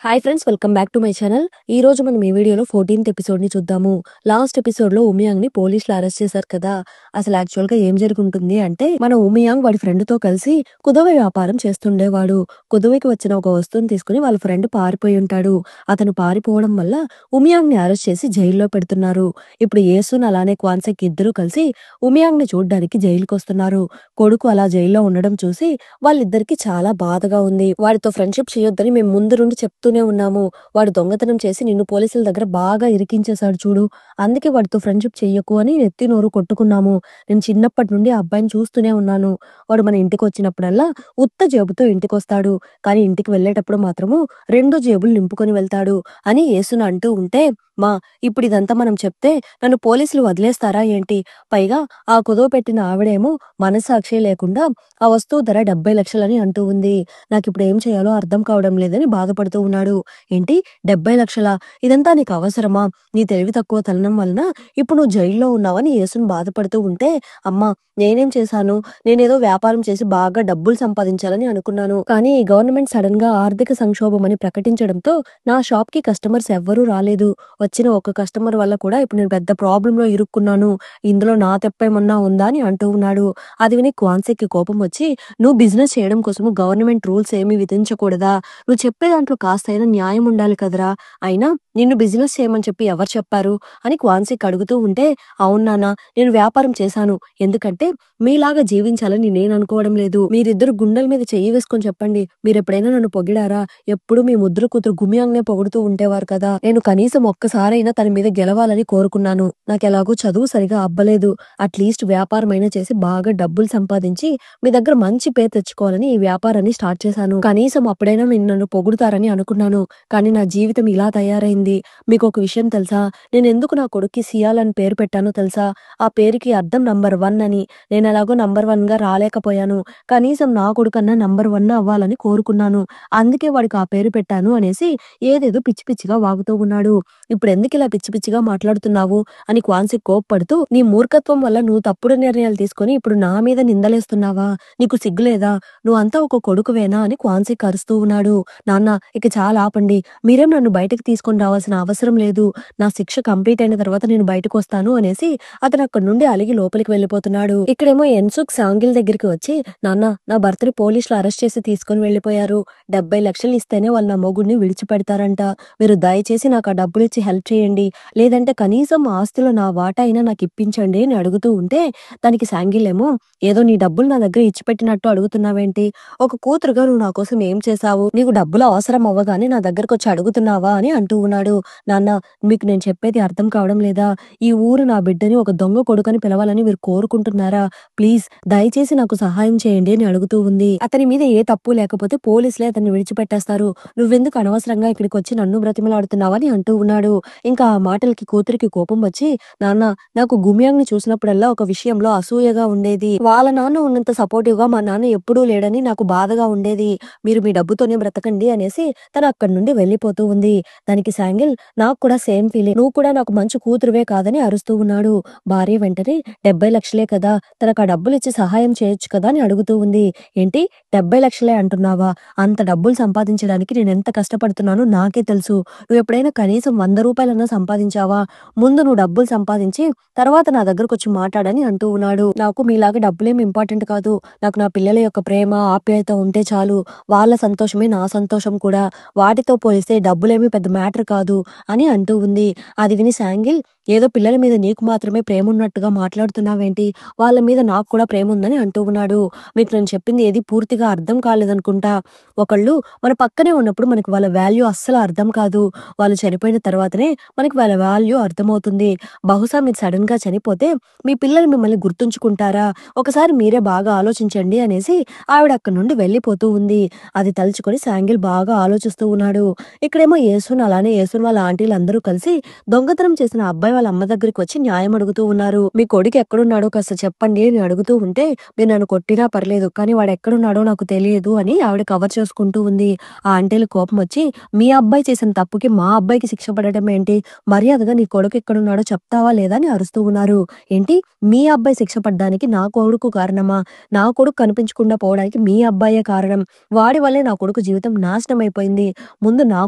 Hi friends, welcome back to my channel. ఈ రోజు మనం ఈ వీడియోలో 14th ఎపిసోడ్ ని చూద్దాము. లాస్ట్ ఎపిసోడ్ లో ఉమియాంగ్ ని పోలీసులు అరెస్ట్ చేశారు కదా. అసలు యాక్చువల్ గా ఏం జరుగుతుంది అంటే, మన ఉమియాంగ్ వాడి ఫ్రెండ్ తో కలిసి కుదవ వ్యాపారం చేస్తుండేవాడు. కుదవకి వచ్చిన ఒక వస్తువుని తీసుకుని వాళ్ళ ఫ్రెండ్ పారిపోయి ఉంటాడు. అతను పారిపోవడం వల్ల ఉమియాంగ్ ని అరెస్ట్ చేసి జైల్లో పెడుతున్నారు. ఇప్పుడు యేసున్ అలానే క్వాన్సెక్ ఇద్దరు కలిసి ఉమియాంగ్ ని చూడ్డానికి జైలుకి వస్తున్నారు. కొడుకు అలా జైల్లో ఉండడం చూసి వాళ్ళిద్దరికి చాలా బాధగా ఉంది. వాడితో ఫ్రెండ్షిప్ చేయొద్దని మేము ముందు నుండి చెప్తూనే ఉన్నాము. వాడు దొంగతనం చేసి నిన్ను పోలీసుల దగ్గర బాగా ఇరికించేశాడు చూడు, అందుకే వాడితో ఫ్రెండ్షిప్ చెయ్యకు అని నెత్తి నోరు కొట్టుకున్నాము. నేను చిన్నప్పటి నుండి ఆ అబ్బాయిని చూస్తూనే ఉన్నాను. వాడు మన ఇంటికి వచ్చినప్పుడల్లా ఉత్త జేబుతో ఇంటికొస్తాడు, కానీ ఇంటికి వెళ్ళేటప్పుడు మాత్రము 2 జేబులు నింపుకొని వెళ్తాడు అని యేసును అంటూ ఉంటే, మా ఇప్పుడు ఇదంతా మనం చెప్తే నన్ను పోలీసులు వదిలేస్తారా ఏంటి? పైగా ఆ కుదవ పెట్టిన ఆవిడేమో మనస్సాక్షే లేకుండా ఆ వస్తువు ధర 70 లక్షలని అంటూ ఉంది. నాకిప్పుడు ఏం చేయాలో అర్థం కావడం లేదని బాధపడుతూ ఉన్నాడు. ఏంటి 70 లక్షలా? ఇదంతా నీకు అవసరమా? నీ తెలివి తక్కువ తనం వలన ఇప్పుడు నువ్వు జైల్లో ఉన్నావని యేసును బాధపడుతూ ఉంటే, అమ్మా నేనేం చేశాను? నేనేదో వ్యాపారం చేసి బాగా డబ్బులు సంపాదించాలని అనుకున్నాను. కానీ ఈ గవర్నమెంట్ సడన్ గా ఆర్థిక సంక్షోభం అని ప్రకటించడంతో నా షాప్ కి కస్టమర్స్ ఎవ్వరూ రాలేదు. వచ్చిన ఒక కస్టమర్ వల్ల కూడా ఇప్పుడు నేను పెద్ద ప్రాబ్లంలో ఇరుక్కున్నాను. ఇందులో నా తప్పేమన్నా ఉందా అని అంటూ ఉన్నాడు. అది విని క్వాన్సెక్కి కోపం వచ్చి, నువ్వు బిజినెస్ చేయడం కోసము గవర్నమెంట్ రూల్స్ ఏమీ విధించకూడదా? నువ్వు చెప్పే దాంట్లో కాస్తైనా న్యాయం ఉండాలి కదరా! అయినా నిన్ను బిజినెస్ చేయమని చెప్పి ఎవరు చెప్పారు? అని క్వాన్సెక్ అడుగుతూ ఉంటే, అవును నాన్న, నేను వ్యాపారం చేశాను. ఎందుకంటే మీలాగా జీవించాలని నేను అనుకోవడం లేదు. మీరిద్దరు గుండెల మీద చెయ్యి వేసుకొని చెప్పండి, మీరెప్పుడైనా నన్ను పొగిడారా? ఎప్పుడు మీ ముద్దుల కూతురు గుమియాంగ్నే పొగుడుతూ ఉండేవారు కదా. నేను కనీసం ఒక్కసారైనా తన మీద గెలవాలని కోరుకున్నాను. నాకెలాగూ చదువు సరిగా అబ్బలేదు. అట్లీస్ట్ వ్యాపారమైనా చేసి బాగా డబ్బులు సంపాదించి మీ దగ్గర మంచి పేరు తెచ్చుకోవాలని ఈ వ్యాపారాన్ని స్టార్ట్ చేశాను. కనీసం అప్పుడైనా మీరు నన్ను పొగుడుతారని అనుకున్నాను. కానీ నా జీవితం ఇలా తయారైంది. మీకు ఒక విషయం తెలుసా? నేను ఎందుకు నా కొడుక్కి సియాల్ అని పేరు పెట్టానో తెలుసా? ఆ పేరుకి అర్థం నంబర్ 1 అని. నేను ఎలాగో నంబర్ 1 గా రాలేకపోయాను. కనీసం నా కొడుకన్నా నంబర్ 1 అవ్వాలని కోరుకున్నాను. అందుకే వాడికి ఆ పేరు పెట్టాను అనేసి ఏదేదో పిచ్చి పిచ్చిగా వాగుతూ ఉన్నాడు. ఇప్పుడెందుకు ఇలా పిచ్చి పిచ్చిగా మాట్లాడుతున్నావు అని క్వాన్సెక్ కోప్పడుతూ, నీ మూర్ఖత్వం వల్ల నువ్వు తప్పుడు నిర్ణయాలు తీసుకొని ఇప్పుడు నా మీద నిందలేస్తున్నావా? నీకు సిగ్గులేదా? నువ్వంతా ఒక కొడుకువేనా అని క్వాన్సెక్ అరుస్తూ ఉన్నాడు. నాన్న ఇక చాలా ఆపండి. మీరేం నన్ను బయటకు తీసుకొని రావాల్సిన అవసరం లేదు. నా శిక్ష కంప్లీట్ అయిన తర్వాత నేను బయటకొస్తాను అనేసి అతను అక్కడి నుండి అలిగి లోపలికి వెళ్ళిపోతున్నాడు. ఇక్కడేమో ఎన్సుక్ సాంగిల్ దగ్గరికి వచ్చి, నాన్న నా భర్తని పోలీసులు అరెస్ట్ చేసి తీసుకొని వెళ్ళిపోయారు. 70 లక్షలు ఇస్తేనే వాళ్ళు నా మొగుడిని విడిచిపెడతారంట. మీరు దయచేసి నాకు ఆ డబ్బులిచ్చి హెల్ప్ చేయండి. లేదంటే కనీసం ఆ ఆస్తిలో నా వాటా అయినా నాకు ఇప్పించండి అని అడుగుతూ ఉంటే, దానికి సాంగిల్ ఏమో, ఏదో నీ డబ్బులు నా దగ్గర ఇచ్చిపెట్టినట్టు అడుగుతున్నావేంటి? ఒక కూతురుగా నువ్వు నా కోసం ఏం చేశావు? నీకు డబ్బులు అవసరం అవ్వగానే నా దగ్గరకు వచ్చి అడుగుతున్నావా అని అంటూ ఉన్నాడు. నాన్న మీకు నేను చెప్పేది అర్థం కావడం లేదా? ఈ ఊరు నా బిడ్డని ఒక దొంగ కొడుకని పిలవాలని మీరు కోరుకుంటున్నారా? ప్లీజ్ దయచేసి నాకు సహాయం చేయండి అని అడుగుతూ ఉంది. అతని మీద ఏ తప్పు లేకపోతే పోలీసులే అతన్ని విడిచిపెట్టేస్తారు. నువ్వెందుకు అనవసరంగా ఇక్కడికి వచ్చి నన్ను బ్రతిమలాడుతున్నావని అంటూ ఉన్నాడు. ఇంకా ఆ మాటలకి కూతురికి కోపం వచ్చి, నాన్న నాకు గుమియాంగ్ ని చూసినప్పుడల్లా ఒక విషయంలో అసూయగా ఉండేది. వాళ్ళ నాన్న ఉన్నంత సపోర్టివ్ గా మా నాన్న ఎప్పుడూ లేడని నాకు బాధగా ఉండేది. మీరు మీ డబ్బుతోనే బ్రతకండి అనేసి తను అక్కడి నుండి వెళ్ళిపోతూ ఉంది. దానికి సాంగిల్, నాకు కూడా సేమ్ ఫీలింగ్, నువ్వు కూడా నాకు మంచి కూతురువే కాదని అరుస్తూ ఉన్నాడు. భార్య వెంటనే 70 లక్షలే కదా, తనకు ఆ డబ్బులు ఇచ్చి సహాయం చేయొచ్చు కదా అని అడుగుతూ ఉంది. ఏంటి 70 లక్షలే అంటున్నావా? అంత డబ్బులు సంపాదించడానికి నేను ఎంత కష్టపడుతున్నానో నాకే తెలుసు. నువ్వు ఎప్పుడైనా కనీసం 100 రూపాయలన్నా సంపాదించావా? ముందు నువ్వు డబ్బులు సంపాదించి తర్వాత నా దగ్గరకు వచ్చి మాట్లాడని అంటూ ఉన్నాడు. నాకు మీలాగా డబ్బులేం ఇంపార్టెంట్ కాదు. నాకు నా పిల్లల యొక్క ప్రేమ ఆప్యాయత ఉంటే చాలు. వాళ్ళ సంతోషమే నా సంతోషం కూడా. వాటితో పోలిస్తే డబ్బులేమీ పెద్ద మ్యాటర్ కాదు అని అంటూ ఉంది. అది విని సాంగిల్, ఏదో పిల్లల మీద నీకు మాత్రమే ప్రేమ ఉన్నట్టుగా మాట్లాడుతున్నావేంటి? వాళ్ళ మీద నాకు కూడా ప్రేమ ఉందని అంటూ ఉన్నాడు. మీకు నేను చెప్పింది ఏది పూర్తిగా అర్థం కాలేదనుకుంటా. ఒకళ్ళు మన పక్కనే ఉన్నప్పుడు మనకి వాళ్ళ వాల్యూ అస్సలు అర్థం కాదు. వాళ్ళు చనిపోయిన తర్వాతనే మనకి వాళ్ళ వాల్యూ అర్థమవుతుంది. బహుశా మీరు సడన్ గా చనిపోతే మీ పిల్లలు మిమ్మల్ని గుర్తుంచుకుంటారా? ఒకసారి మీరే బాగా ఆలోచించండి అనేసి ఆవిడ అక్కడి నుండి వెళ్ళిపోతూ ఉంది. అది తలుచుకొని సాంగిల్ బాగా ఆలోచిస్తూ ఉన్నాడు. ఇక్కడేమో యేసున్ అలానే యేసున్ వాళ్ళ ఆంటీలందరూ కలిసి దొంగతనం చేసిన అబ్బాయి వాళ్ళ అమ్మ దగ్గరికి వచ్చి న్యాయం అడుగుతూ ఉన్నారు. మీ కొడుకు ఎక్కడున్నాడో కాస్త చెప్పండి అని అడుగుతూ ఉంటే, మీరు నన్ను కొట్టినా పర్లేదు కానీ వాడు ఎక్కడున్నాడో నాకు తెలియదు అని ఆవిడ కవర్ చేసుకుంటూ ఉంది. ఆ ఆంటీలు కోపం వచ్చి, మీ అబ్బాయి చేసిన తప్పుకి మా అబ్బాయికి శిక్ష పడటం ఏంటి? మర్యాదగా నీ కొడుకు ఎక్కడున్నాడో చెప్తావా లేదా అని అరుస్తూ ఉన్నారు. ఏంటి మీ అబ్బాయి శిక్ష పడ్డానికి నా కొడుకు కారణమా? నా కొడుకు కనిపించకుండా పోవడానికి మీ అబ్బాయే కారణం. వాడి వల్లే నా కొడుకు జీవితం నాశనం అయిపోయింది. ముందు నా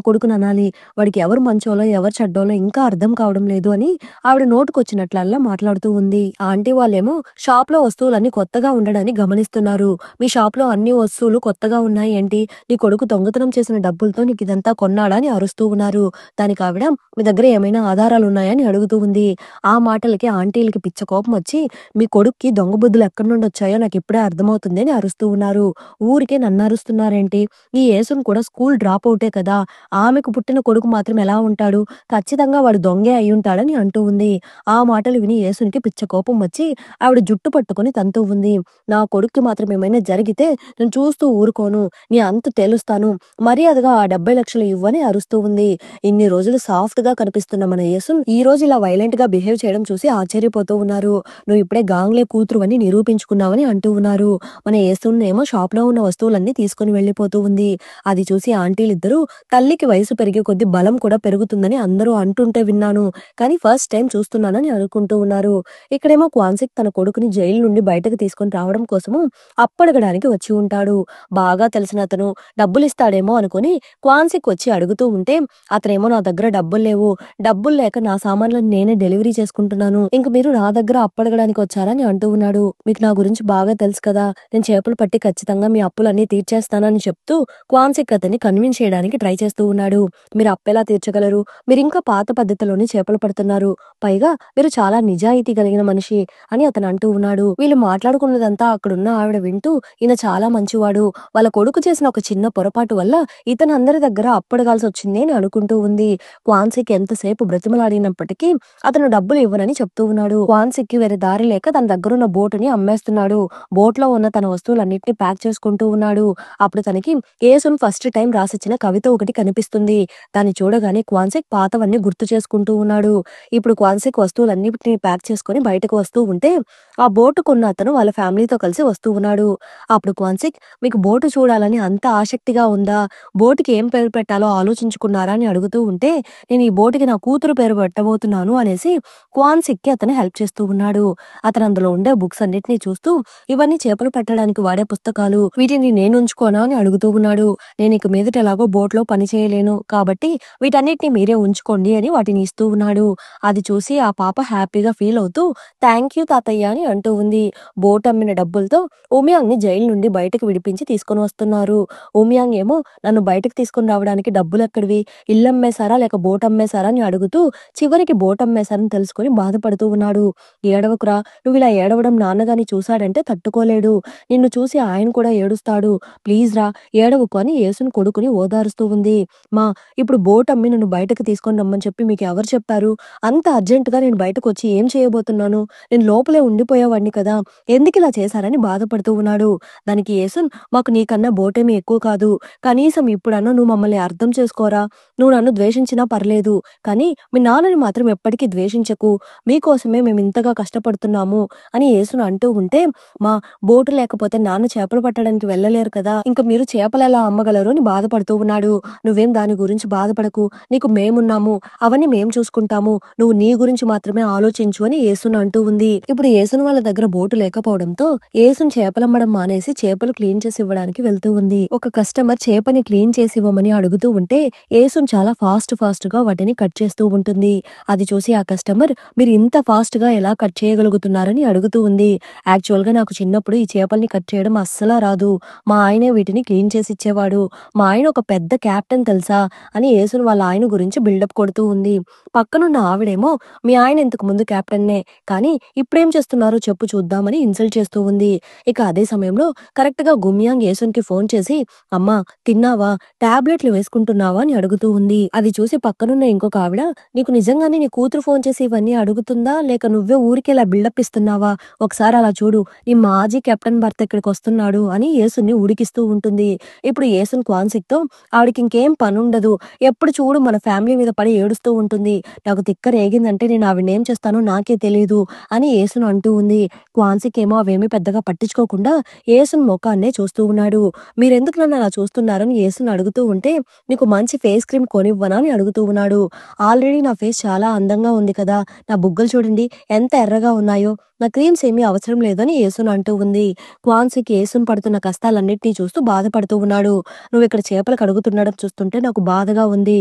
కొడుకుననాలి. వాడికి ఎవరు మంచోళ్ళో, ఎవరు చెడ్డోళ్ళో ఇంకా అర్థం కావడం లేదు అని ఆవిడ నోటికొచ్చినట్లల్లా మాట్లాడుతూ ఉంది. ఆ ఆంటీ వాళ్ళేమో షాప్‌లో వస్తువులన్నీ కొత్తగా ఉండడాన్ని గమనిస్తున్నారు. మీ షాప్‌లో అన్ని వస్తువులు కొత్తగా ఉన్నాయి ఏంటి? నీ కొడుకు దొంగతనం చేసిన డబ్బులతో నీకిదంతా కొన్నాడా అని అరుస్తూ ఉన్నారు. దానికి ఆవిడ మీ దగ్గర ఏమైనా ఆధారాలున్నాయా అని అడుగుతూ ఉంది. ఆ మాటలకి ఆంటీలకి పిచ్చ కోపం వచ్చి, మీ కొడుక్కి దొంగ బుద్ధులు ఎక్కడి నుండొచ్చాయో నాకిప్పుడే అర్థమవుతుంది అని అరుస్తూ ఉన్నారు. ఊరికే నన్నరుస్తున్నారేంటి? ఈ యేసును కూడా స్కూల్ డ్రాప్ ఔటే కదా! ఆమెకు పుట్టిన కొడుకు మాత్రం ఎలా ఉంటాడు? ఖచ్చితంగా వాడు దొంగే అయ్యుంటాడని అంటూ ఉంది. ఆ మాటలు విని యేసునికి పిచ్చ కోపం వచ్చి ఆవిడ జుట్టు పట్టుకొని తంతూ ఉంది. నా కొడుక్కి మాత్రం ఏమైనా జరిగితే నేను చూస్తూ ఊరుకోను. నీ అంతు తేలుస్తాను. మర్యాదగా ఆ 70,00,000 ఇవ్వని అరుస్తూ ఉంది. ఇన్ని రోజులు సాఫ్ట్‌గా కనిపిస్తున్న మన యేసు ఈ రోజు ఇలా వైలెంట్‌గా బిహేవ్ చేయడం చూసి ఆశ్చర్యపోతూ ఉన్నారు. నువ్వు ఇప్పుడే గాంగ్లే కూతురువని నిరూపించుకున్నావని అంటూ ఉన్నారు. మన యేసునేమో షాప్‌లో ఉన్న వస్తువులన్నీ తీసుకొని వెళ్ళిపోతూ ఉంది. అది చూసి ఆంటీలిద్దరూ తల్లికి వయసు పెరిగే కొద్దీ బలం కూడా పెరుగుతుందని అందరూ అంటుంటే విన్నాను. కానీ ఫస్ట్ టైమ్ చూస్తున్నానని అనుకుంటూ ఉన్నారు. ఇక్కడేమో క్వాన్సిక్ తన కొడుకుని జైలు నుండి బయటకు తీసుకొని రావడం కోసము అప్పడగడానికి వచ్చి ఉంటాడు. బాగా తెలిసిన అతను డబ్బులిస్తాడేమో అనుకుని క్వాన్సిక్ వచ్చి అడుగుతూ ఉంటే, అతనేమో నా దగ్గర డబ్బులు లేవు. డబ్బులు లేక నా సామాన్లను నేనే డెలివరీ చేసుకుంటున్నాను. ఇంక మీరు నా దగ్గర అప్పడగడానికి వచ్చారా అని అంటూ ఉన్నాడు. మీకు నా గురించి బాగా తెలుసు కదా! నేను చేపలు పట్టి ఖచ్చితంగా మీ అప్పులన్నీ తీర్చేస్తానని చెప్తూ క్వాన్సిక్ అతన్ని కన్విన్స్ చేయడానికి ట్రై చేస్తూ ఉన్నాడు. మీరు అప్పెలా తీర్చగలరు? మీరింకా పాత పద్ధతిలోనే చేపలు పడుతున్నారు. పైగా మీరు చాలా నిజాయితీ కలిగిన మనిషి అని అతను అంటూ ఉన్నాడు. వీళ్ళు మాట్లాడుకున్నదంతా అక్కడున్న ఆవిడ వింటూ, ఈయన చాలా మంచివాడు. వాళ్ళ కొడుకు చేసిన ఒక చిన్న పొరపాటు వల్ల ఇతను అందరి దగ్గర అప్పడగాల్సొచ్చింది అని అనుకుంటూ ఉంది. క్వాన్సిక్ ఎంతసేపు బ్రతిమలాడినప్పటికీ అతను డబ్బులు ఇవ్వనని చెప్తూ ఉన్నాడు. క్వాన్సిక్‌కి వేరే దారి లేక తన దగ్గరున్న బోటుని అమ్మేస్తున్నాడు. బోట్‌లో ఉన్న తన వస్తువులన్నిటిని ప్యాక్ చేసుకుంటూ ఉన్నాడు. అప్పుడు తనకి యేసును ఫస్ట్ టైమ్ రాసిచ్చిన కవిత ఒకటి కనిపిస్తుంది. దాన్ని చూడగానే క్వాన్సిక్ పాతవన్నీ గుర్తు చేసుకుంటూ ఉన్నాడు. ఇప్పుడు క్వాన్సిక్ వస్తువులన్నిటిని ప్యాక్ చేసుకొని బయటకు వస్తూ ఉంటే, ఆ బోటు కొన్న అతను వాళ్ళ ఫ్యామిలీతో కలిసి వస్తూ ఉన్నాడు. అప్పుడు క్వాన్సిక్, మీకు బోటు చూడాలని అంత ఆసక్తిగా ఉందా? బోటుకి ఏం పేరు పెట్టాలో ఆలోచించుకున్నారా అని అడుగుతూ ఉంటే, నేను ఈ బోటుకి నా కూతురు పేరు పెట్టబోతున్నాను అనేసి క్వాన్సిక్‌కి అతను హెల్ప్ చేస్తూ ఉన్నాడు. అతను అందులో ఉండే బుక్స్ అన్నిటిని చూస్తూ, ఇవన్నీ చేపలు పట్టడానికి వాడే పుస్తకాలు. వీటిని నేను ఉంచుకోనా అని అడుగుతూ ఉన్నాడు. నేను ఇక మీదట ఎలాగో బోట్‌లో పని చేయలేను. కాబట్టి వీటన్నిటిని మీరే ఉంచుకోండి అని వాటిని ఇస్తూ ఉన్నాడు. అది చూసి ఆ పాప హ్యాపీగా ఫీల్ అవుతూ, థాంక్ యూ తాతయ్య అని అంటూ ఉంది. బోట్ అమ్మిన డబ్బులతో ఉమియాంగ్‌ని జైలు నుండి బయటకు విడిపించి తీసుకొని వస్తున్నారు. ఉమియాంగ్ ఏమో నన్ను బయటకు తీసుకొని రావడానికి డబ్బులెక్కడివి? ఇల్లమ్మేశారా? లేక బోట్ అమ్మేశారా? అని అడుగుతూ చివరికి బోట్ అమ్మేశారని తెలుసుకొని బాధపడుతూ ఉన్నాడు. ఏడవకురా! నువ్విలా ఏడవడం నాన్న గాని చూసాడంటే తట్టుకోలేడు. నిన్ను చూసి ఆయన కూడా ఏడుస్తాడు. ప్లీజ్ రా! ఏడవకు అని యేసుని కొడుకుని ఓదారుస్తూ ఉంది. మా ఇప్పుడు బోట్ అమ్మి నన్ను బయటకు తీసుకొని రమ్మని చెప్పి మీకెవరు చెప్పారు? అంత అర్జెంట్‌గా నేను బయటకొచ్చి ఏం చేయబోతున్నాను? నేను లోపలే ఉండిపోయేవాడిని కదా! ఎందుకిలా చేశారని బాధపడుతూ ఉన్నాడు. దానికి యేసున్, మాకు నీకన్నా బోటేమి ఎక్కువ కాదు. కనీసం ఇప్పుడన్నా నువ్వు మమ్మల్ని అర్థం చేసుకోరా! నువ్వు నన్ను ద్వేషించినా పర్లేదు. కానీ మీ నాన్నని మాత్రం ఎప్పటికీ ద్వేషించకు. మీకోసమే మేమింతగా కష్టపడుతున్నాము అని యేసును అంటూ ఉంటే, మా బోటు లేకపోతే నాన్న చేపలు పట్టడానికి వెళ్ళలేరు కదా! ఇంక మీరు చేపలెలా అమ్మగలరు అని బాధపడుతూ ఉన్నాడు. నువ్వేం దాని గురించి బాధపడకు. నీకు మేమున్నాము. అవన్నీ మేం చూసుకుంటాము. నువ్వు నీ గురించి మాత్రమే ఆలోచించు అని యేసును అంటూ ఉంది. ఇప్పుడు యేసును వాళ్ళ దగ్గర బోటు లేకపోవడంతో యేసును చేపలమ్మడం మానేసి చేపలు క్లీన్ చేసి ఇవ్వడానికి వెళ్తూ ఉంది. ఒక కస్టమర్ చేపని క్లీన్ చేసి ఇవ్వమని అడుగుతూ ఉంటే యేసును చాలా ఫాస్ట్‌గా వాటిని కట్ చేస్తూ ఉంటుంది. అది చూసి ఆ కస్టమర్, మీరు ఇంత ఫాస్ట్‌గా ఎలా కట్ చేయగలుగుతున్నారని అడుగుతూ ఉంది. యాక్చువల్‌గా నాకు చిన్నప్పుడు ఈ చేపల్ని కట్ చేయడం అస్సలా రాదు. మా ఆయనే వీటిని క్లీన్ చేసి ఇచ్చేవాడు. మా ఆయన ఒక పెద్ద కెప్టెన్ తెలుసా అని యేసును వాళ్ళ ఆయన గురించి బిల్డప్ కొడుతూ ఉంది. పక్కనున్న ఆవిడేమో, మీ ఆయన ఇంతకు ముందు కెప్టెన్నే కానీ ఇప్పుడేం చేస్తున్నారో చెప్పు చూద్దామని ఇన్సల్ట్ చేస్తూ ఉంది. ఇక అదే సమయంలో కరెక్ట్‌గా గుమియాంగ్ యేసున్‌కి ఫోన్ చేసి, అమ్మా తిన్నావా? టాబ్లెట్లు వేసుకుంటున్నావా? అని అడుగుతూ ఉంది. అది చూసి పక్కనున్న ఇంకొక ఆవిడ, నీకు నిజంగానే నీ కూతురు ఫోన్ చేసి ఇవన్నీ అడుగుతుందా? లేక నువ్వే ఊరికే ఇలా బిల్డప్ ఇస్తున్నావా? ఒకసారి అలా చూడు. నీ మాజీ కెప్టెన్ భర్త ఇక్కడికొస్తున్నాడు అని యేసుని ఉడికిస్తూ ఉంటుంది. ఇప్పుడు యేసున్ క్వాన్సిక్‌తో, ఆవిడకి ఇంకేం పనుండదు. ఎప్పుడు చూడు మన ఫ్యామిలీ మీద పడి ఏడుస్తూ ఉంటుంది. నాకు తిక్క ఏగిందంటే నేను ఆవిడనేం చేస్తానో నాకే తెలీదు అని యేసును అంటూ ఉంది. క్వాన్సిక్ ఏమో అవేమీ పెద్దగా పట్టించుకోకుండా యేసుని మొఖాన్నే చూస్తూ ఉన్నాడు. మీరెందుకు నన్ను అలా చూస్తున్నారని యేసుని అడుగుతూ ఉంటే, నీకు మంచి ఫేస్ క్రీమ్ కొనివ్వనా అని అడుగుతూ ఉన్నాడు. ఆల్రెడీ నా ఫేస్ చాలా అందంగా ఉంది కదా! నా బుగ్గలు చూడండి ఎంత ఎర్రగా ఉన్నాయో. నా క్రీమ్స్ ఏమీ అవసరం లేదని యేసుని అంటూ ఉంది. క్వాన్సిక్ యేసుని పడుతున్న కష్టాలన్నిటిని చూస్తూ బాధపడుతూ ఉన్నాడు. నువ్విక్కడ చేపలు కడుగుతుండడం చూస్తుంటే నాకు బాధగా ఉంది.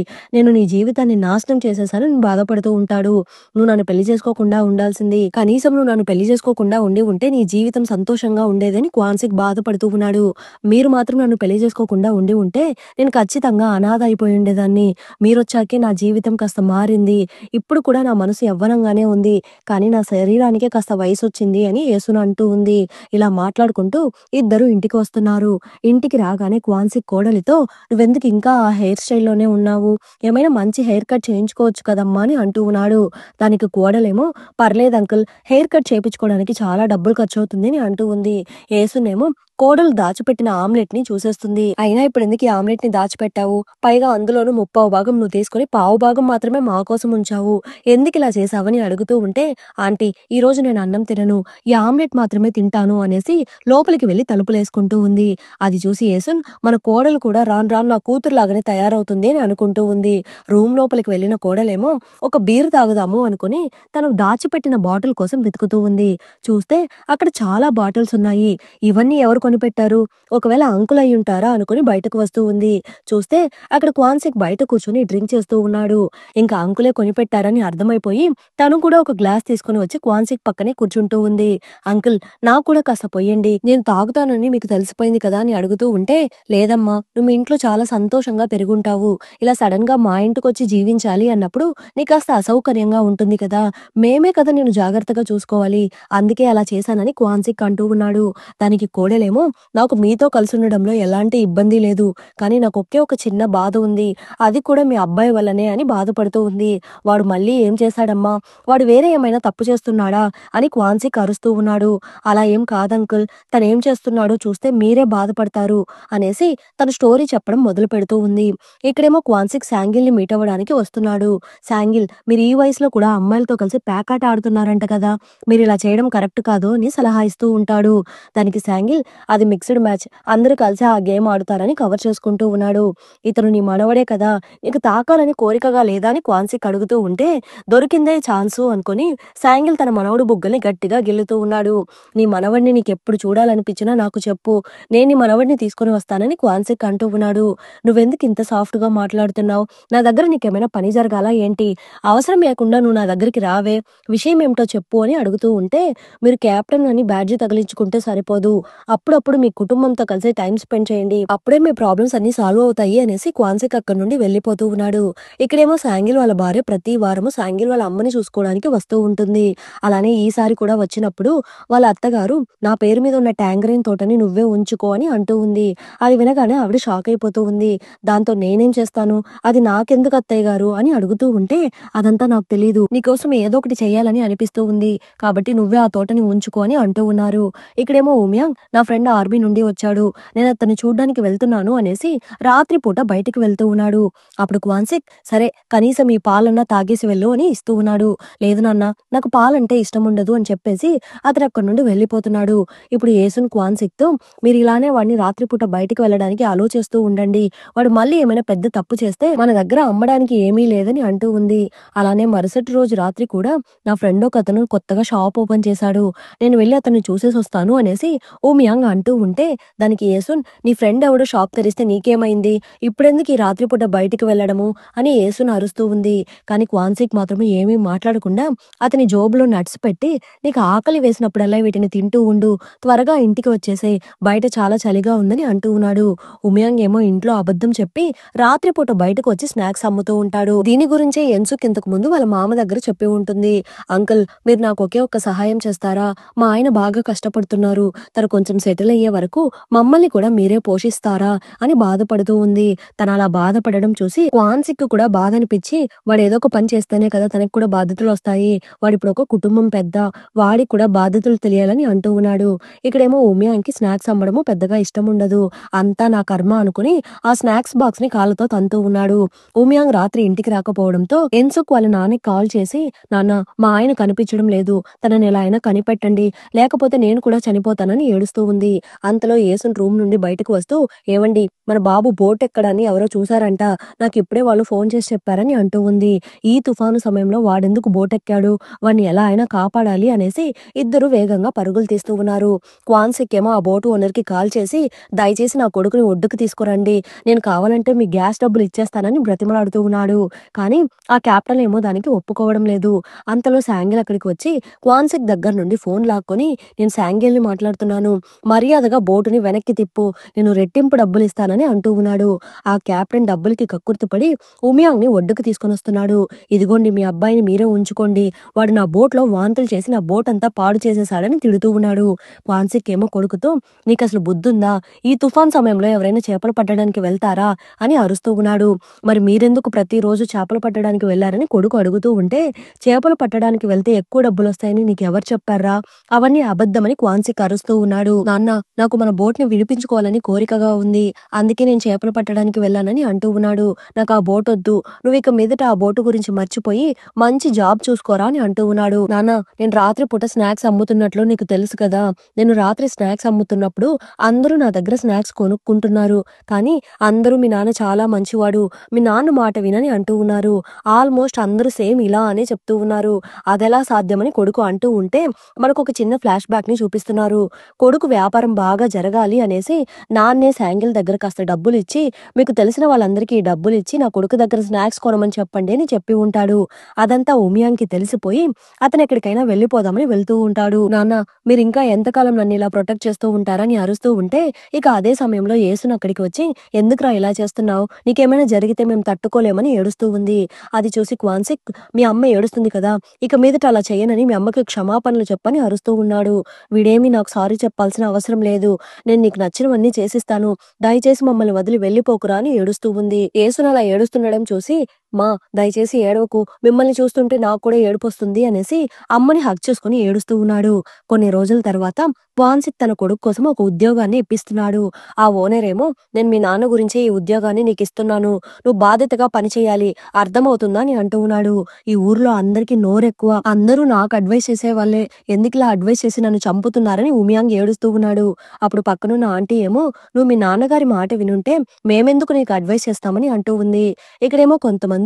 నేను నీ జీవితాన్ని నాశనం చేసేసానని బాధపడుతూ ఉంటాడు. నువ్వు నన్ను పెళ్లి చేసుకోకుండా ఉండాల్సింది. కనీసం నువ్వు నన్ను పెళ్లి చేసుకోకుండా ఉండి ఉంటే నీ జీవితం సంతోషంగా ఉండేదని క్వాన్సిక్ బాధపడుతూ ఉన్నాడు. మీరు మాత్రం నన్ను పెళ్లి చేసుకోకుండా ఉండి ఉంటే నేను ఖచ్చితంగా అనాథ అయిపోయి ఉండేదాన్ని. మీరొచ్చాకే నా జీవితం కాస్త మారింది. ఇప్పుడు కూడా నా మనసు యవ్వనంగానే ఉంది. కానీ నా శరీరానికే కాస్త వయసొచ్చింది అని యేసును అంటూ ఉంది. ఇలా మాట్లాడుకుంటూ ఇద్దరు ఇంటికి వస్తున్నారు. ఇంటికి రాగానే క్వాన్సిక్ కోడలితో "నువ్వెందుకు ఇంకా ఆ హెయిర్ స్టైల్‌లోనే ఉన్నావు? ఏమైనా మంచి హెయిర్ కట్ చేయించుకోవచ్చు కదమ్మా" అని అంటూ ఉన్నాడు. దానికి కోడలేమో "పర్లేదు అంకుల్, హెయిర్ కట్ చేపించుకోవడానికి చాలా డబ్బులు ఖర్చవుతుంది" అని అంటూ ఉంది. యేసునేమో కోడలు దాచిపెట్టిన ఆమ్లెట్‌ని చూసేస్తుంది. "అయినా ఇప్పుడెందుకు ఈ ఆమ్లెట్‌ని దాచిపెట్టావు? పైగా అందులోనూ ముప్పావు భాగం నువ్వు తీసుకొని పావు భాగం మాత్రమే మా కోసం ఉంచావు. ఎందుకిలా చేశావని" అడుగుతూ ఉంటే, "ఆంటీ ఈరోజు నేను అన్నం తినను. ఈ ఆమ్లెట్ మాత్రమే తింటాను" అనేసి లోపలికి వెళ్లి తలుపులేసుకుంటూ ఉంది. అది చూసి యేసున్ మన కోడలు కూడా రాను రాను నా కూతురులాగానే తయారవుతుంది అని అనుకుంటూ ఉంది. రూమ్ లోపలికి వెళ్ళిన కోడలేమో ఒక బీర్ తాగుదాము అనుకుని తను దాచిపెట్టిన బాటిల్ కోసం వెతుకుతూ ఉంది. చూస్తే అక్కడ చాలా బాటిల్స్ ఉన్నాయి. ఇవన్నీ ఎవరు కొనిపెట్టారు? ఒకవేళ అంకుల్ అయ్యుంటారా అనుకుని బయటకు వస్తూ ఉంది. చూస్తే అక్కడ క్వాన్సిక్ బయట కూర్చొని డ్రింక్ చేస్తూ ఉన్నాడు. ఇంకా అంకులే కొనిపెట్టారని అర్థమైపోయి తను కూడా ఒక గ్లాస్ తీసుకొని వచ్చి క్వాన్సిక్ పక్కనే కూర్చుంటూ ఉంది. "అంకుల్ నాకు కూడా కాస్త పొయ్యండి. నేను తాగుతానని మీకు తెలిసిపోయింది కదా" అని అడుగుతూ ఉంటే, "లేదమ్మా, నువ్వు మీ ఇంట్లో చాలా సంతోషంగా పెరుగుంటావు. ఇలా సడెన్‌గా మా ఇంటికొచ్చి జీవించాలి అన్నప్పుడు నీకు కాస్త అసౌకర్యంగా ఉంటుంది కదా! మేమే కదా నిన్ను జాగ్రత్తగా చూసుకోవాలి. అందుకే అలా చేశానని" క్వాన్సిక్ అంటూ ఉన్నాడు. దానికి కోడలేమో, "నాకు మీతో కలిసుండడంలో ఎలాంటి ఇబ్బంది లేదు. కానీ నాకు ఒకే ఒక చిన్న బాధ ఉంది. అది కూడా మీ అబ్బాయి వల్లనే" అని బాధపడుతూ ఉంది. "వాడు మళ్ళీ ఏం చేశాడమ్మా? వాడు వేరే ఏమైనా తప్పు చేస్తున్నాడా?" అని క్వాన్సిక్ అరుస్తూ ఉన్నాడు. "అలా ఏం కాదంకుల్. తనేం చేస్తున్నాడో చూస్తే మీరే బాధపడతారు" అనేసి తను స్టోరీ చెప్పడం మొదలుపెడుతూ ఉంది. ఇక్కడేమో క్వాన్సిక్ శాంగిల్‌ని మీట్ అవ్వడానికి వస్తున్నాడు. "శాంగిల్, మీరు ఈ వయసులో కూడా అమ్మాయిలతో కలిసి ప్యాకాట ఆడుతున్నారంట కదా! మీరిలా చేయడం కరెక్ట్ కాదు" అని సలహా ఇస్తూ ఉంటాడు. దానికి శాంగిల్, "అది మిక్స్డ్ మ్యాచ్. అందరూ కలిసి ఆ గేమ్ ఆడుతారని" కవర్ చేసుకుంటూ ఉన్నాడు. "ఇతను నీ మనవడే కదా! నీకు తాకాలని కోరికగా లేదా" అని క్వాన్సిక్ అడుగుతూ ఉంటే, దొరికిందే ఛాన్సు అనుకుని శాంగిల్ తన మనవడు బుగ్గల్ని గట్టిగా గిల్లుతూ ఉన్నాడు. "నీ మనవడిని నీకెప్పుడు చూడాలనిపించినా నాకు చెప్పు. నేను నీ మనవడిని తీసుకొని వస్తానని" క్వాన్సిక్ అంటూ ఉన్నాడు. "నువ్వెందుకు ఇంత సాఫ్ట్‌గా మాట్లాడుతున్నావు? నా దగ్గర నీకేమైనా పని జరగాలా ఏంటి? అవసరం లేకుండా నువ్వు నా దగ్గరికి రావే. విషయం ఏమిటో చెప్పు" అని అడుగుతూ ఉంటే, "మీరు కెప్టెన్ అని బ్యాడ్జి తగిలించుకుంటే సరిపోదు. అప్పుడప్పుడు మీ కుటుంబంతో కలిసి టైమ్ స్పెండ్ చేయండి. అప్పుడే మీ ప్రాబ్లమ్స్ అన్నీ సాల్వ్ అవుతాయి" అనేసి క్వాన్సిక్ అక్కడి నుండి వెళ్ళిపోతూ ఉన్నాడు. ఇక్కడేమో శాంగిల్ వాళ్ళ భార్య ప్రతి వారము శాంగిల్ వాళ్ళ అమ్మని చూసుకోవడానికి వస్తూ ఉంటుంది. అలానే ఈసారి కూడా వచ్చినప్పుడు వాళ్ళ అత్తగారు, "నా పేరు మీద ఉన్న ట్యాంగరీన్ తోటని నువ్వే ఉంచుకో" అని అంటూ ఉంది. అది వినగానే ఆవిడ షాక్ అయిపోతూ ఉంది. దాంతో "నేనేం చేస్తాను? అది నాకెందుకు అత్తయ్య గారు" అని అడుగుతూ ఉంటే, "అదంతా నాకు తెలీదు. నీకోసం ఏదో ఒకటి చేయాలని అనిపిస్తూ ఉంది. కాబట్టి నువ్వే ఆ తోటని ఉంచుకో" అని అంటూ ఉన్నారు. ఇక్కడేమో ఉమియాంగ్, "నా ఫ్రెండ్ ఆర్బీ నుండి వచ్చాడు. నేను అతన్ని చూడ్డానికి వెళ్తున్నాను" అనేసి రాత్రిపూట బయటికి వెళ్తూ ఉన్నాడు. అప్పుడు క్వాన్సిక్, "సరే కనీసం ఈ పాలన్నా తాగేసి వెళ్ళు" అని ఇస్తూ ఉన్నాడు. "లేదు నాన్న, నాకు పాలంటే ఇష్టముండదు" అని చెప్పేసి అతను అక్కడి నుండి వెళ్ళిపోతున్నాడు. ఇప్పుడు యేసున్ క్వాన్సిక్‌తో, "మీరు ఇలానే వాడిని రాత్రిపూట బయటికి వెళ్ళడానికి అలో చేస్తూ ఉండండి. వాడు మళ్ళీ ఏమైనా పెద్ద తప్పు చేస్తే మన దగ్గర అమ్మడానికి ఏమీ లేదని" అంటూ ఉంది. అలానే మరుసటి రోజు రాత్రి కూడా, "నా ఫ్రెండ్ ఒకతను కొత్తగా షాప్ ఓపెన్ చేశాడు. నేను వెళ్లి అతన్ని చూసేసొస్తాను" అనేసి ఓమియాంగ్ అంటూ ఉంటే, దానికి యేసున్, "నీ ఫ్రెండ్ ఎవడో షాప్ తెరిస్తే నీకేమైంది? ఇప్పుడెందుకు ఈ రాత్రిపూట బయటికి వెళ్ళడము" అని యేసున్ అరుస్తూ ఉంది. కానీ క్వాన్సిక్ మాత్రం ఏమీ మాట్లాడకుండా అతని జోబులో నట్స్ పెట్టి, "నీకు ఆకలి వేసినప్పుడల్లా వీటిని తింటూ ఉండు. త్వరగా ఇంటికి వచ్చేసేయ్. బయట చాలా చలిగా ఉందని" అంటూ ఉన్నాడు. ఉమియాంగ్ ఏమో ఇంట్లో అబద్ధం చెప్పి రాత్రిపూట బయటకు వచ్చి స్నాక్స్ అమ్ముతూ ఉంటాడు. దీని గురించే ఎన్సుక్ ఇంతకు ముందు వాళ్ళ మామ దగ్గర చెప్పి ఉంటుంది. "అంకుల్, మీరు నాకు ఒకే ఒక్క సహాయం చేస్తారా? మా ఆయన బాగా కష్టపడుతున్నారు. తను కొంచెం సెటిల్ సెటిల్ అయ్యే వరకు మమ్మల్ని కూడా మీరే పోషిస్తారా అని బాధపడుతూ ఉంది. తను అలా బాధపడడం చూసి క్వాన్సిక్ కూడా బాధ అనిపించి వాడు ఏదో ఒక పని చేస్తేనే కదా తనకి కూడా బాధ్యతలు వస్తాయి. వాడిప్పుడు ఒక కుటుంబం పెద్ద. వాడికి కూడా బాధ్యతలు తెలియాలని అంటూ ఉన్నాడు. ఇక్కడేమో ఉమియాంకి స్నాక్స్ అమ్మడము పెద్దగా ఇష్టం ఉండదు. అంతా నా కర్మ అనుకుని ఆ స్నాక్స్ బాక్స్ ని కాళ్ళతో తంతూ ఉన్నాడు. ఉమియాంగ్ రాత్రి ఇంటికి రాకపోవడంతో ఎన్సుక్ వాళ్ళ నాన్నకి కాల్ చేసి, నాన్న మా ఆయన కనిపించడం లేదు. తనని ఎలా అయినా కనిపెట్టండి. లేకపోతే నేను కూడా చనిపోతానని ఏడుస్తూ ఉంది. అంతలో యేసున్ రూమ్ నుండి బయటకు వస్తూ, ఏవండి మన బాబు బోట్ ఎక్కడాన్ని ఎవరో చూసారంట. నాకు ఇప్పుడే వాళ్ళు ఫోన్ చేసి చెప్పారని అంటూ ఉంది. ఈ తుఫాను సమయంలో వాడెందుకు బోట్ ఎక్కాడు? వాడిని ఎలా అయినా కాపాడాలి అనేసి ఇద్దరు వేగంగా పరుగులు తీస్తూ ఉన్నారు. క్వాన్సిక్ ఏమో ఆ బోటు ఓనర్ కి కాల్ చేసి, దయచేసి నా కొడుకుని ఒడ్డుకు తీసుకురండి. నేను కావాలంటే మీ గ్యాస్ డబ్బులు ఇచ్చేస్తానని బ్రతిమలాడుతూ ఉన్నాడు. కానీ ఆ కెప్టెన్ ఏమో దానికి ఒప్పుకోవడం లేదు. అంతలో శాంగిల్ అక్కడికి వచ్చి క్వాన్సిక్ దగ్గర నుండి ఫోన్ లాక్కొని, నేను శాంగిల్ని మాట్లాడుతున్నాను. మర్యాదగా బోటుని వెనక్కి తిప్పు. నేను రెట్టింపు డబ్బులు ఇస్తానని అంటూ ఉన్నాడు. ఆ కెప్టెన్ డబ్బులకి కక్కుర్తిపడి ఉమియాంగ్ ని ఒడ్డుకు తీసుకొని వస్తున్నాడు. ఇదిగోండి మీ అబ్బాయిని మీరే ఉంచుకోండి. వాడు నా బోట్లో వాంతులు చేసి నా బోట్ అంతా పాడు చేసేసాడని తిడుతూ ఉన్నాడు. క్వాన్సిక్ ఏమో కొడుకుతో, నీకు అసలు బుద్ధుందా? ఈ తుఫాన్ సమయంలో ఎవరైనా చేపలు పట్టడానికి వెళ్తారా అని అరుస్తూ ఉన్నాడు. మరి మీరెందుకు ప్రతిరోజు చేపలు పట్టడానికి వెళ్లారని కొడుకు అడుగుతూ ఉంటే, చేపలు పట్టడానికి వెళ్తే ఎక్కువ డబ్బులు వస్తాయని నీకు ఎవరు చెప్పారా? అవన్నీ అబద్ధమని క్వాన్సిక్ అరుస్తూ ఉన్నాడు. నాన్న, నాకు మన బోట్ ని విడిపించుకోవాలని కోరికగా ఉంది. అందుకే నేను చేపలు పట్టడానికి వెళ్ళానని అంటూ ఉన్నాడు. నాకు ఆ బోట్ వద్దు. నువ్వు ఇక మీదట ఆ బోటు గురించి మర్చిపోయి మంచి జాబ్ చూసుకోరా అని అంటూ ఉన్నాడు. నాన్న, నేను రాత్రి పూట స్నాక్స్ అమ్ముతున్నట్లు నీకు తెలుసు కదా. నేను రాత్రి స్నాక్స్ అమ్ముతున్నప్పుడు అందరూ నా దగ్గర స్నాక్స్ కొనుక్కుంటున్నారు. కానీ అందరూ మీ నాన్న చాలా మంచివాడు, మీ నాన్న మాట వినని అంటూ ఉన్నారు. ఆల్మోస్ట్ అందరూ సేమ్ ఇలా అనే చెప్తూ ఉన్నారు. అదెలా సాధ్యమని కొడుకు అంటూ ఉంటే మనకు ఒక చిన్న ఫ్లాష్ బ్యాక్ ని చూపిస్తున్నారు. కొడుకు వ్యాపారం బాగా జరగాలి అనేసి నాన్నే శాంగిల్ దగ్గర కాస్త డబ్బులు ఇచ్చి, మీకు తెలిసిన వాళ్ళందరికీ ఈ డబ్బులు ఇచ్చి నా కొడుకు దగ్గర స్నాక్స్ కొనమని చెప్పండి అని చెప్పి ఉంటాడు. అదంతా ఉమియాంకి తెలిసిపోయి అతను ఎక్కడికైనా వెళ్ళిపోదామని వెళ్తూ ఉంటాడు. నాన్న, మీరు ఇంకా ఎంతకాలం నన్ను ఇలా ప్రొటెక్ట్ చేస్తూ ఉంటారని అరుస్తూ ఉంటే, ఇక అదే సమయంలో యేసున్ అక్కడికి వచ్చి, ఎందుకురా ఇలా చేస్తున్నావు? నీకేమైనా జరిగితే మేము తట్టుకోలేమని ఏడుస్తూ ఉంది. అది చూసి క్వాన్సిక్, మీ అమ్మ ఏడుస్తుంది కదా, ఇక మీదట అలా చేయనని మీ అమ్మకి క్షమాపణలు చెప్పని అరుస్తూ ఉన్నాడు. వీడేమి నాకు సారీ చెప్పాల్సిన అవసరం లేదు. నేను నీకు నచ్చినవన్నీ చేసిస్తాను. దయచేసి మమ్మల్ని వదిలి వెళ్ళిపోకురా అని ఏడుస్తూ ఉంది. యేసున్ అలా ఏడుస్తుండడం చూసి, మా దయచేసి ఏడవకు, మిమ్మల్ని చూస్తుంటే నాకు కూడా ఏడుపొస్తుంది అనేసి అమ్మని హగ్ చేసుకుని ఏడుస్తూ ఉన్నాడు. కొన్ని రోజుల తర్వాత క్వాన్సిక్ తన కొడుకు కోసం ఒక ఉద్యోగాన్ని ఇప్పిస్తున్నాడు. ఆ ఓనర్ ఏమో, నేను మీ నాన్న గురించే ఈ ఉద్యోగాన్ని నీకు ఇస్తున్నాను. నువ్వు బాధ్యతగా పని చేయాలి, అర్థమవుతుందా అని అంటూ ఉన్నాడు. ఈ ఊర్లో అందరికీ నోరెక్కువ. అందరూ నాకు అడ్వైస్ చేసేవాళ్ళే. ఎందుకు ఇలా అడ్వైస్ చేసి నన్ను చంపుతున్నారని ఉమియాంగ్ ఏడుస్తూ ఉన్నాడు. అప్పుడు పక్కనున్న ఆంటీ ఏమో, నువ్వు మీ నాన్నగారి మాట వినుంటే మేమెందుకు నీకు అడ్వైస్ చేస్తామని అంటూ ఉంది. ఇక్కడేమో కొంతమంది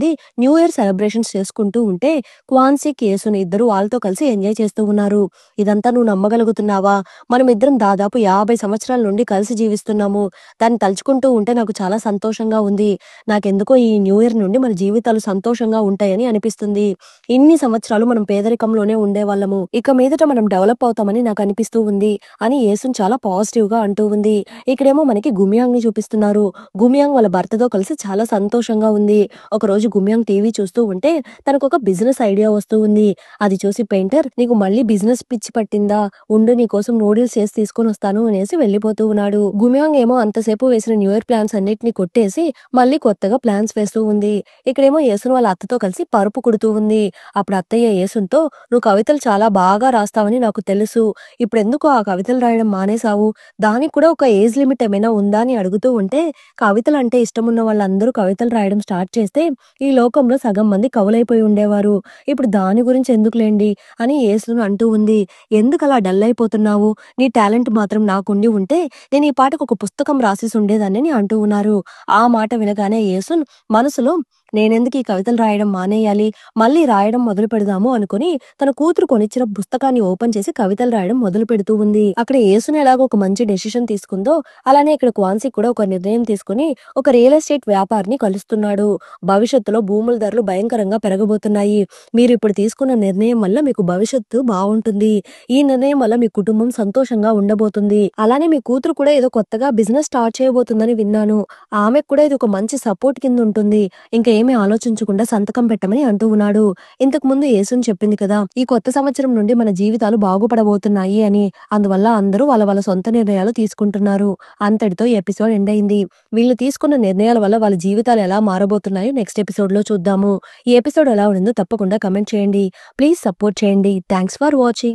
న్యూ ఇయర్ సెలబ్రేషన్స్ చేసుకుంటూ ఉంటే క్వాన్సిక్, యేసున్ ఇద్దరు వాళ్ళతో కలిసి ఎంజాయ్ చేస్తూ ఉన్నారు. ఇదంతా నువ్వు నమ్మగలుగుతున్నావా? మనం ఇద్దరం దాదాపు 50 సంవత్సరాల నుండి కలిసి జీవిస్తున్నాము. దాన్ని తలుచుకుంటూ ఉంటే నాకు చాలా సంతోషంగా ఉంది. నాకెందుకో ఈ న్యూ ఇయర్ నుండి మన జీవితాలు సంతోషంగా ఉంటాయని అనిపిస్తుంది. ఇన్ని సంవత్సరాలు మనం పేదరికంలోనే ఉండేవాళ్ళము. ఇక మీదట మనం డెవలప్ అవుతామని నాకు అనిపిస్తూ ఉంది అని యేసున్ చాలా పాజిటివ్ గా అంటూ ఉంది. ఇక్కడేమో మనకి గుమియాంగ్ ని చూపిస్తున్నారు. గుమియాంగ్ వాళ్ళ భర్తతో కలిసి చాలా సంతోషంగా ఉంది. ఒకరోజు గుమియాంగ్ టీవీ చూస్తూ ఉంటే తనకు ఒక బిజినెస్ ఐడియా వస్తూ ఉంది. అది చూసి పెయింటర్, నీకు మళ్ళీ బిజినెస్ పిచ్చి పట్టిందా? ఉండు, నీ కోసం నూడిల్స్ చేసి తీసుకొని వస్తాను అనేసి వెళ్ళిపోతూ ఉన్నాడు. గుమియాంగ్ ఏమో అంతసేపు వేసిన న్యూ ఇయర్ ప్లాన్స్ అన్నిటిని కొట్టేసి మళ్ళీ కొత్తగా ప్లాన్స్ వేస్తూ ఉంది. ఇక్కడేమో యేసున్ వాళ్ళ అత్తతో కలిసి పరుపు కుడుతూ ఉంది. అప్పుడు అత్తయ్య యేసున్తో, నువ్వు కవితలు చాలా బాగా రాస్తావని నాకు తెలుసు. ఇప్పుడెందుకు ఆ కవితలు రాయడం మానేశావు? దానికి కూడా ఒక ఏజ్ లిమిట్ ఏమైనా ఉందా అని అడుగుతూ ఉంటే, కవితలు అంటే ఇష్టమున్న వాళ్ళందరూ కవితలు రాయడం స్టార్ట్ చేస్తే ఈ లోకంలో సగం మంది కవులైపోయి ఉండేవారు. ఇప్పుడు దాని గురించి ఎందుకులేండి అని యేసున్ అంటూ ఉంది. ఎందుకలా డల్ అయిపోతున్నావు? నీ టాలెంట్ మాత్రం నాకుండి ఉంటే నేను ఈ పాటకు ఒక పుస్తకం రాసేసి ఉండేదాన్ని అని అంటూ ఉన్నారు. ఆ మాట వినగానే యేసున్ మనసులో, నేనెందుకు ఈ కవితలు రాయడం మానేయాలి, మళ్ళీ రాయడం మొదలు పెడదాము అనుకుని తన కూతురు కొనిచ్చిన పుస్తకాన్ని ఓపెన్ చేసి కవితలు రాయడం మొదలు పెడుతూ ఉంది. అక్కడ యేసున్ ఎలాగో ఒక మంచి డెసిషన్ తీసుకుందో అలానే ఇక్కడ క్వాన్సిక్ కూడా ఒక నిర్ణయం తీసుకుని ఒక రియల్ ఎస్టేట్ వ్యాపారిని కలుస్తున్నాడు. భవిష్యత్తులో భూముల ధరలు భయంకరంగా పెరగబోతున్నాయి. మీరు ఇప్పుడు తీసుకున్న నిర్ణయం వల్ల మీకు భవిష్యత్తు బాగుంటుంది. ఈ నిర్ణయం వల్ల మీ కుటుంబం సంతోషంగా ఉండబోతుంది. అలానే మీ కూతురు కూడా ఏదో కొత్తగా బిజినెస్ స్టార్ట్ చేయబోతుందని విన్నాను. ఆమెకు కూడా ఇది ఒక మంచి సపోర్ట్ కింద ఉంటుంది. ఇంకా ఏం ఏమీ ఆలోచించకుండా సంతకం పెట్టమని అంటూ ఉన్నాడు. ఇంతకు ముందు యేసుని చెప్పింది కదా, ఈ కొత్త సంవత్సరం నుండి మన జీవితాలు బాగుపడబోతున్నాయి అని. అందువల్ల అందరూ వాళ్ళ వాళ్ళ సొంత నిర్ణయాలు తీసుకుంటున్నారు. అంతటితో ఈ ఎపిసోడ్ ఎండ్ అయింది. వీళ్ళు తీసుకున్న నిర్ణయాల వల్ల వాళ్ళ జీవితాలు ఎలా మారబోతున్నాయో నెక్స్ట్ ఎపిసోడ్ లో చూద్దాము. ఈ ఎపిసోడ్ ఎలా ఉండిందో తప్పకుండా కమెంట్ చేయండి. ప్లీజ్ సపోర్ట్ చేయండి. Thanks for watching.